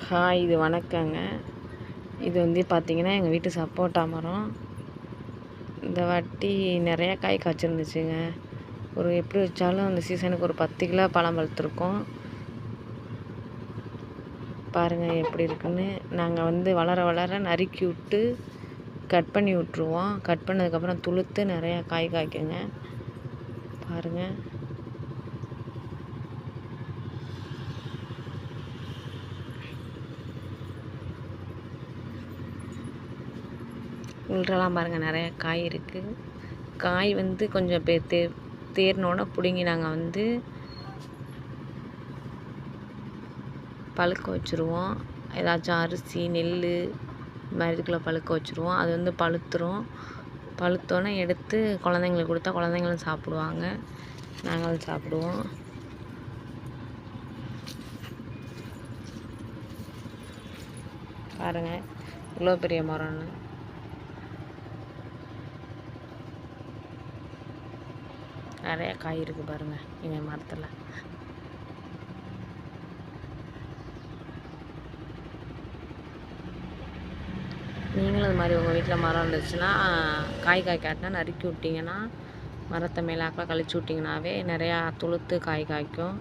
Hi, இது வணக்கங்க. இது வந்து பார்த்திங்கன்னா எங்கள் வீட்டு சப்போட்டா மரம். இந்த வாட்டி நிறையா காய் காய்ச்சிருந்துச்சுங்க. எப்படி வச்சாலும் அந்த சீசனுக்கு ஒரு 10 கிலோ பழம் பழுத்திருக்கும். பாருங்கள் எப்படி இருக்குன்னு. நாங்கள் வந்து வளர வளர நறுக்கி விட்டு கட் பண்ணி விட்ருவோம். கட் பண்ணதுக்கப்புறம் துளுத்து நிறையா காய் காய்க்குங்க. பாருங்கள். உள்ளலாம் பாருங்கள் நிறையா காய் இருக்குது. காய் வந்து கொஞ்சம் தேர்னோடனே பிடுங்கி நாங்கள் வந்து பழுக்க வச்சுருவோம். ஏதாச்சும் அரிசி நெல் இது மாதிரி இதுக்குள்ளே பழுக்க வச்சுருவோம். அது வந்து பழுத்தோன்னே எடுத்து குழந்தைங்களுக்கு கொடுத்தா குழந்தைங்களும் சாப்பிடுவாங்க, நாங்களும் சாப்பிடுவோம். பாருங்கள் இவ்வளோ பெரிய மரம்னு. நிறைய காய் இருக்குது பாருங்கள் எங்கள் மரத்தில். நீங்களும் இது மாதிரி உங்கள் வீட்டில் மரம் இருந்துச்சுன்னா காய் காய்க்காட்டினா நறுக்கி விட்டிங்கன்னா மரத்தை மேலாக்கில் கழிச்சு விட்டிங்கனாவே நிறையா துளுத்து காய் காய்க்கும்.